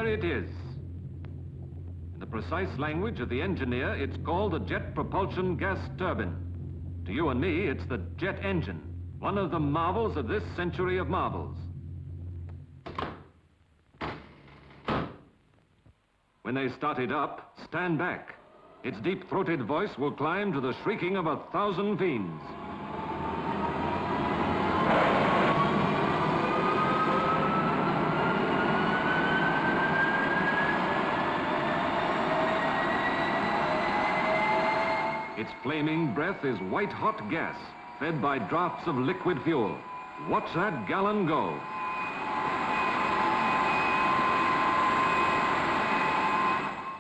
there it is. In the precise language of the engineer, it's called a jet propulsion gas turbine. To you and me, it's the jet engine, one of the marvels of this century of marvels. When they start it up, stand back. Its deep-throated voice will climb to the shrieking of 1,000 fiends. Its flaming breath is white-hot gas, fed by drafts of liquid fuel. Watch that gallon go.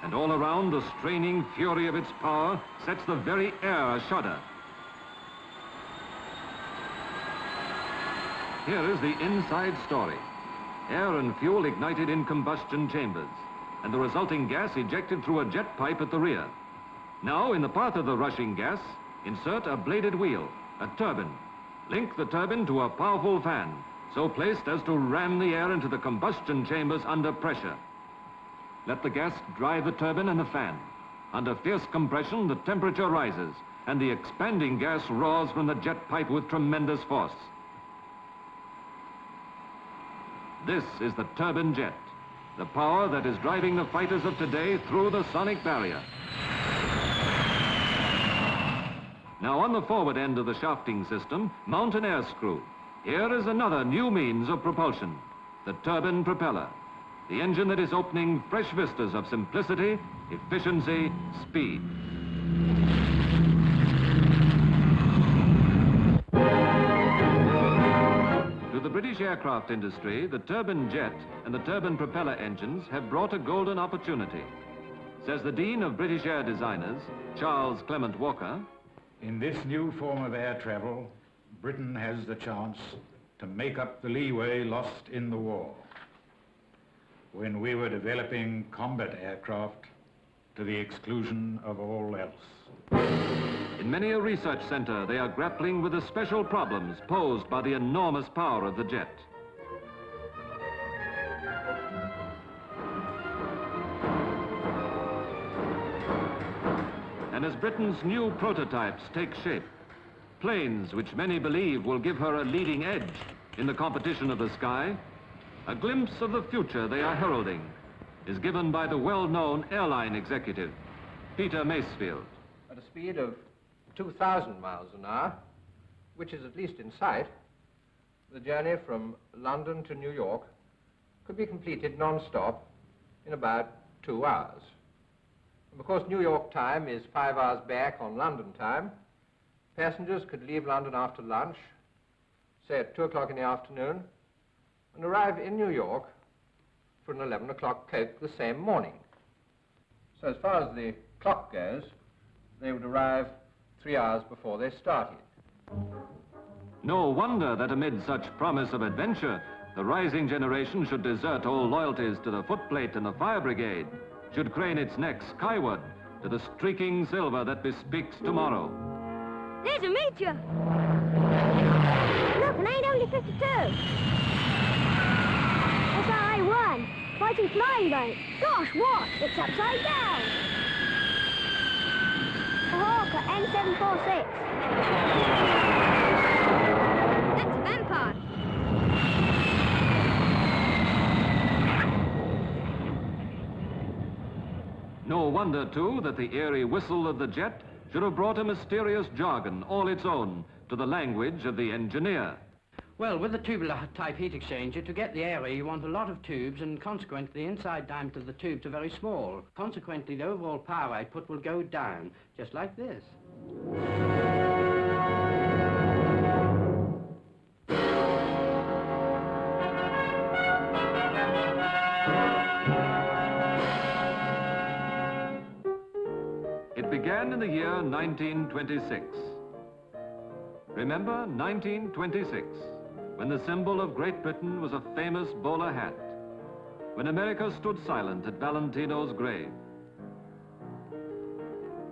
And all around, the straining fury of its power sets the very air a-shudder. Here is the inside story. Air and fuel ignited in combustion chambers, and the resulting gas ejected through a jet pipe at the rear. Now, in the path of the rushing gas, insert a bladed wheel, a turbine. Link the turbine to a powerful fan, so placed as to ram the air into the combustion chambers under pressure. Let the gas drive the turbine and the fan. Under fierce compression, the temperature rises, and the expanding gas roars from the jet pipe with tremendous force. This is the turbine jet, the power that is driving the fighters of today through the sonic barrier. Now, on the forward end of the shafting system, mount an air screw. Here is another new means of propulsion, the turbine propeller, the engine that is opening fresh vistas of simplicity, efficiency, speed. To the British aircraft industry, the turbine jet and the turbine propeller engines have brought a golden opportunity. Says the Dean of British Air Designers, Charles Clement Walker, in this new form of air travel, Britain has the chance to make up the leeway lost in the war, when we were developing combat aircraft to the exclusion of all else. In many a research center, they are grappling with the special problems posed by the enormous power of the jet. And as Britain's new prototypes take shape, planes which many believe will give her a leading edge in the competition of the sky, a glimpse of the future they are heralding is given by the well-known airline executive, Peter Masefield. At a speed of 2,000 miles an hour, which is at least in sight, the journey from London to New York could be completed non-stop in about 2 hours. And because New York time is 5 hours back on London time, passengers could leave London after lunch, say at 2 o'clock in the afternoon, and arrive in New York for an 11 o'clock coach the same morning. So as far as the clock goes, they would arrive 3 hours before they started. No wonder that amid such promise of adventure, the rising generation should desert all loyalties to the footplate and the fire brigade, should crane its neck skyward to the streaking silver that bespeaks tomorrow. There's a meteor! Look, an 852! SRA-1, fighting flying boat. Gosh, what? It's upside down! A Hawker N746. That's a vampire. No wonder, too, that the eerie whistle of the jet should have brought a mysterious jargon all its own to the language of the engineer. Well, with the tubular-type heat exchanger, to get the area, you want a lot of tubes, and consequently, the inside diameter of the tubes are very small. Consequently, the overall power output will go down, just like this. It began in the year 1926. Remember 1926, when the symbol of Great Britain was a famous bowler hat, when America stood silent at Valentino's grave,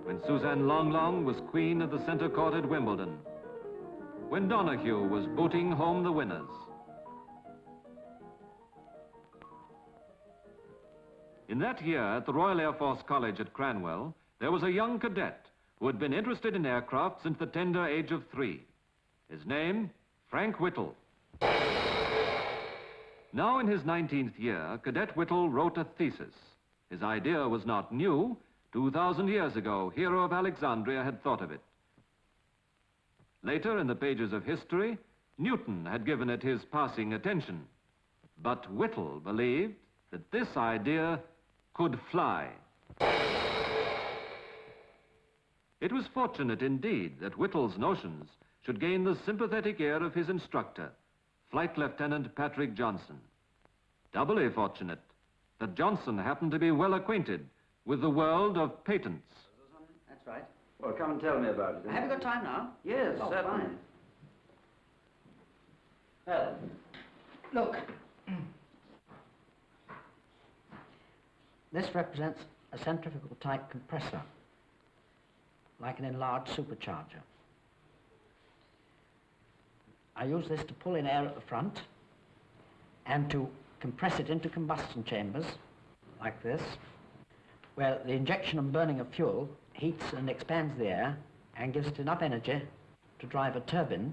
when Suzanne Longlong was queen of the center court at Wimbledon, when Donahue was booting home the winners. In that year, at the Royal Air Force College at Cranwell, there was a young cadet who had been interested in aircraft since the tender age of 3. His name, Frank Whittle. Now in his 19th year, Cadet Whittle wrote a thesis. His idea was not new. 2,000 years ago, Hero of Alexandria had thought of it. Later, in the pages of history, Newton had given it his passing attention. But Whittle believed that this idea could fly. It was fortunate indeed that Whittle's notions should gain the sympathetic ear of his instructor, Flight Lieutenant Patrick Johnson. Doubly fortunate that Johnson happened to be well acquainted with the world of patents. That's right. Well, come and tell me about it. Have you got time now? Yes, certainly. Fine. Well, look. This represents a centrifugal type compressor, like an enlarged supercharger. I use this to pull in air at the front and to compress it into combustion chambers, like this, where the injection and burning of fuel heats and expands the air and gives it enough energy to drive a turbine,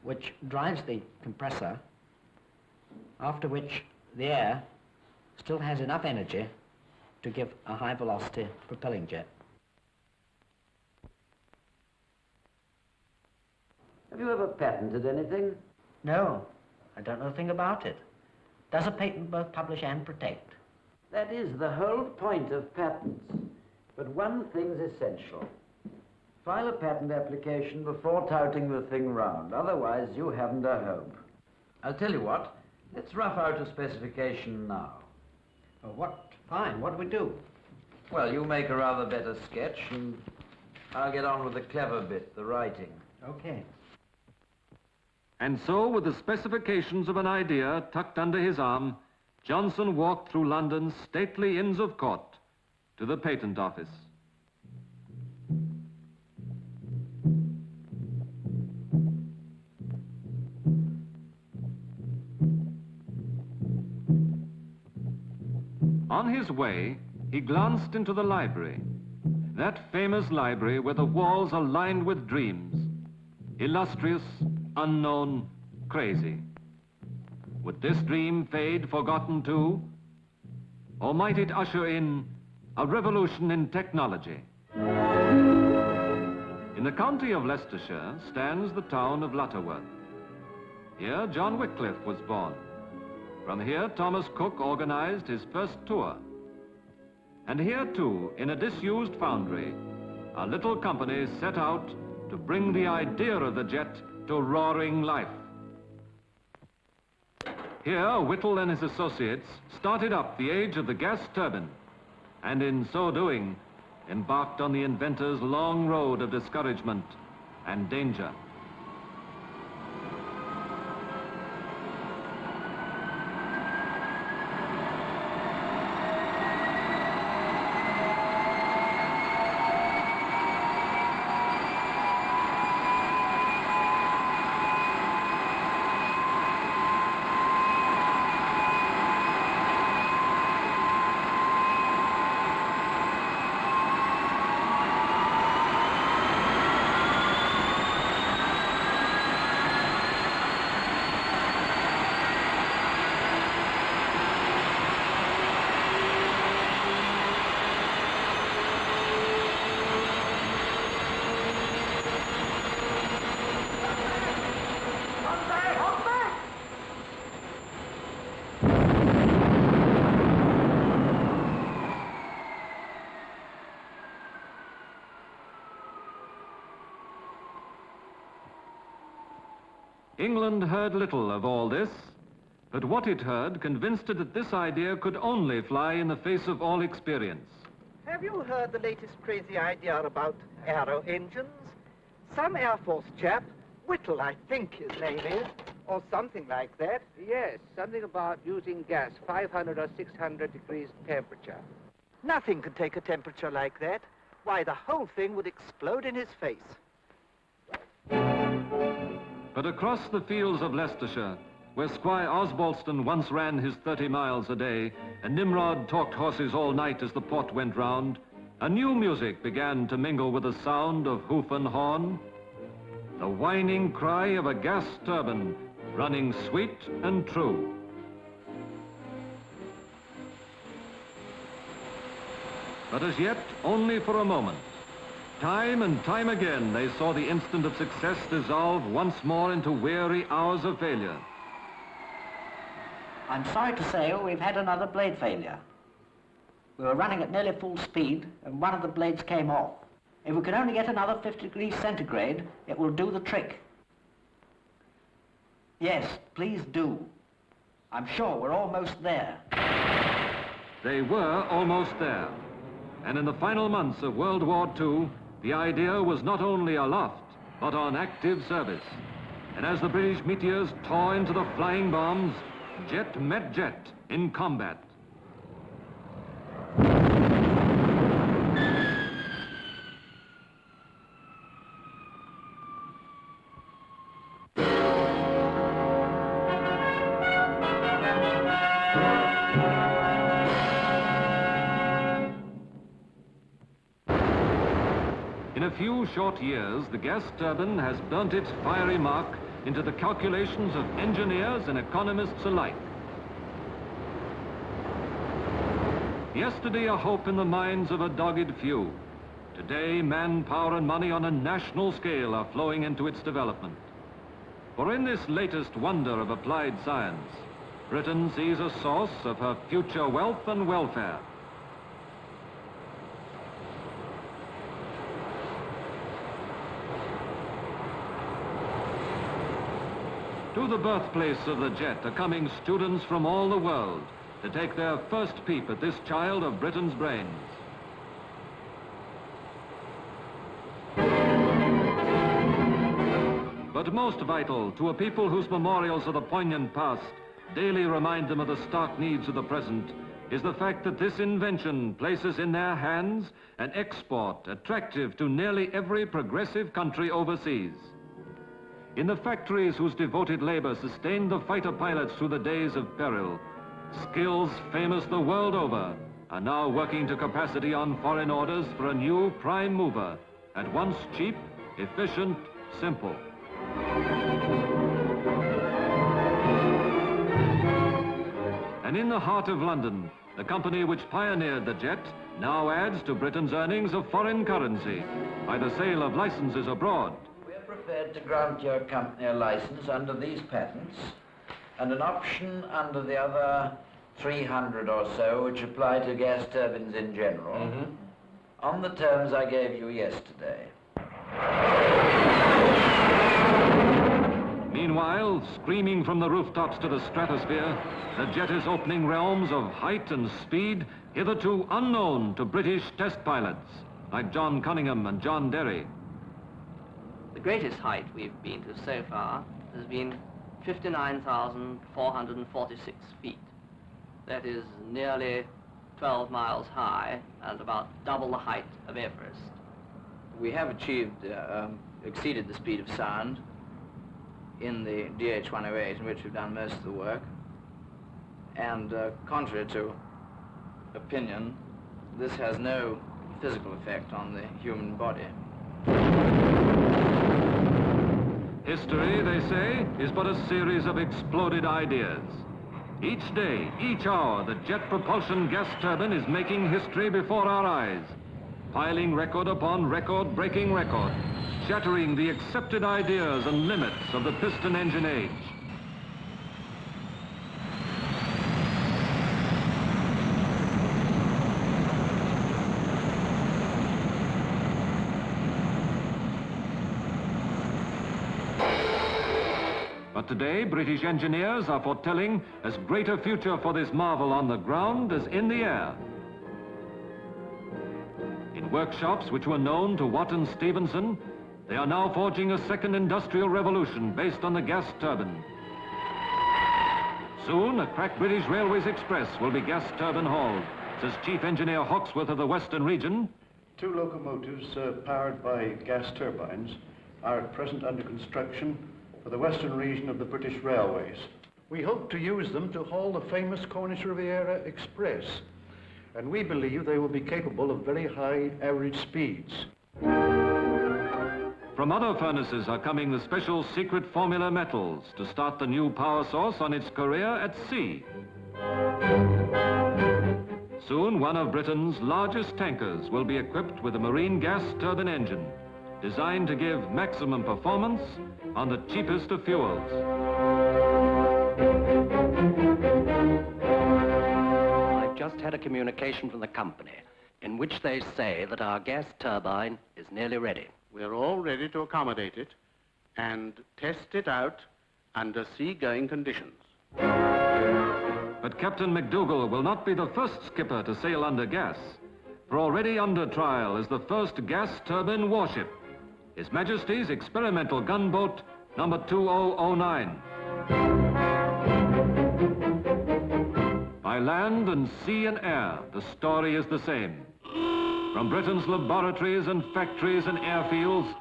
which drives the compressor, after which the air still has enough energy to give a high velocity propelling jet. Have you ever patented anything? No, I don't know a thing about it. Does a patent both publish and protect? That is the whole point of patents. But one thing's essential. File a patent application before touting the thing round. Otherwise, you haven't a hope. I'll tell you what. Let's rough out a specification now. Oh, what? Fine. What do we do? Well, you make a rather better sketch, and I'll get on with the clever bit, the writing. Okay. And so, with the specifications of an idea tucked under his arm, Johnson walked through London's stately Inns of Court to the patent office. On his way, he glanced into the library, that famous library where the walls are lined with dreams, illustrious, unknown, crazy. Would this dream fade forgotten too? Or might it usher in a revolution in technology? In the county of Leicestershire stands the town of Lutterworth. Here John Wycliffe was born. From here Thomas Cook organized his first tour. And here too, in a disused foundry, a little company set out to bring the idea of the jet to roaring life. Here, Whittle and his associates started up the age of the gas turbine, and in so doing, embarked on the inventor's long road of discouragement and danger. England heard little of all this, but what it heard convinced it that this idea could only fly in the face of all experience. Have you heard the latest crazy idea about aero engines? Some Air Force chap, Whittle, I think his name is, or something like that. Yes, something about using gas, 500 or 600 degrees temperature. Nothing could take a temperature like that. Why, the whole thing would explode in his face. But across the fields of Leicestershire, where Squire Osbaldeston once ran his 30 miles a day, and Nimrod talked horses all night as the pot went round, a new music began to mingle with the sound of hoof and horn, the whining cry of a gas turbine running sweet and true. But as yet, only for a moment. Time and time again, they saw the instant of success dissolve once more into weary hours of failure. I'm sorry to say we've had another blade failure. We were running at nearly full speed, and one of the blades came off. If we can only get another 50 degrees centigrade, it will do the trick. Yes, please do. I'm sure we're almost there. They were almost there. And in the final months of World War II, the idea was not only aloft, but on active service. And as the British meteors tore into the flying bombs, jet met jet in combat. In a few short years, the gas turbine has burnt its fiery mark into the calculations of engineers and economists alike. Yesterday, a hope in the minds of a dogged few. Today, manpower and money on a national scale are flowing into its development. For in this latest wonder of applied science, Britain sees a source of her future wealth and welfare. To the birthplace of the jet are coming students from all the world to take their first peep at this child of Britain's brains. But most vital to a people whose memorials of the poignant past daily remind them of the stark needs of the present is the fact that this invention places in their hands an export attractive to nearly every progressive country overseas. In the factories whose devoted labor sustained the fighter pilots through the days of peril, skills famous the world over are now working to capacity on foreign orders for a new prime mover, at once cheap, efficient, simple. And in the heart of London, the company which pioneered the jet now adds to Britain's earnings of foreign currency by the sale of licenses abroad. Prepared to grant your company a license under these patents and an option under the other 300 or so which apply to gas turbines in general, on the terms I gave you yesterday. Meanwhile, screaming from the rooftops to the stratosphere, the jet is opening realms of height and speed hitherto unknown to British test pilots like John Cunningham and John Derry. The greatest height we've been to so far has been 59,446 feet. That is nearly 12 miles high and about double the height of Everest. We have exceeded the speed of sound in the DH-108, in which we've done most of the work. And contrary to opinion, this has no physical effect on the human body. History, they say, is but a series of exploded ideas. Each day, each hour, the jet propulsion gas turbine is making history before our eyes, piling record upon record, breaking record, shattering the accepted ideas and limits of the piston engine age. But today, British engineers are foretelling as great a future for this marvel on the ground as in the air. In workshops which were known to Watt and Stevenson, they are now forging a second industrial revolution based on the gas turbine. Soon, a crack British Railways Express will be gas turbine hauled, says Chief Engineer Hawksworth of the Western Region. 2 locomotives powered by gas turbines are at present under construction for the western region of the British Railways. We hope to use them to haul the famous Cornish Riviera Express, and we believe they will be capable of very high average speeds. From other furnaces are coming the special secret formula metals to start the new power source on its career at sea. Soon, one of Britain's largest tankers will be equipped with a marine gas turbine engine designed to give maximum performance on the cheapest of fuels. I've just had a communication from the company in which they say that our gas turbine is nearly ready. We're all ready to accommodate it and test it out under sea-going conditions. But Captain McDougall will not be the first skipper to sail under gas, for already under trial is the first gas turbine warship, His Majesty's experimental gunboat number 2009. By land and sea and air, the story is the same. From Britain's laboratories and factories and airfields,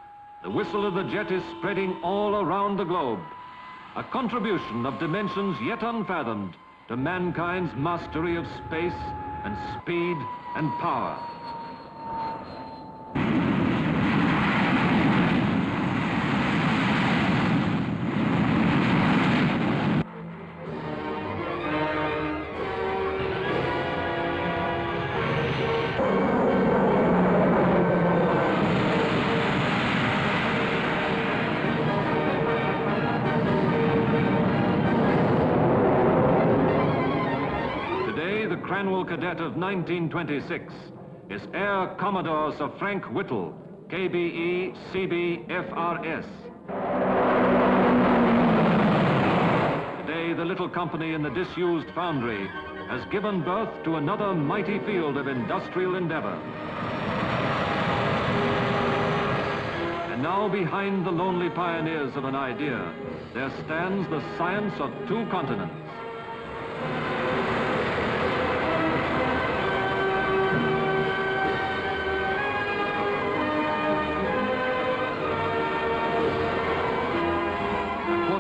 the whistle of the jet is spreading all around the globe, a contribution of dimensions yet unfathomed to mankind's mastery of space and speed and power. Cadet of 1926 is Air Commodore Sir Frank Whittle, KBE CBFRS. Today, the little company in the disused foundry has given birth to another mighty field of industrial endeavor. And now, behind the lonely pioneers of an idea, there stands the science of two continents.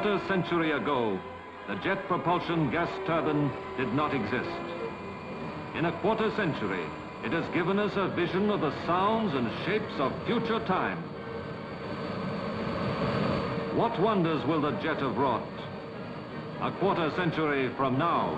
A century ago, the jet propulsion gas turbine did not exist. In a quarter century, it has given us a vision of the sounds and shapes of future time. What wonders will the jet have wrought? A quarter century from now.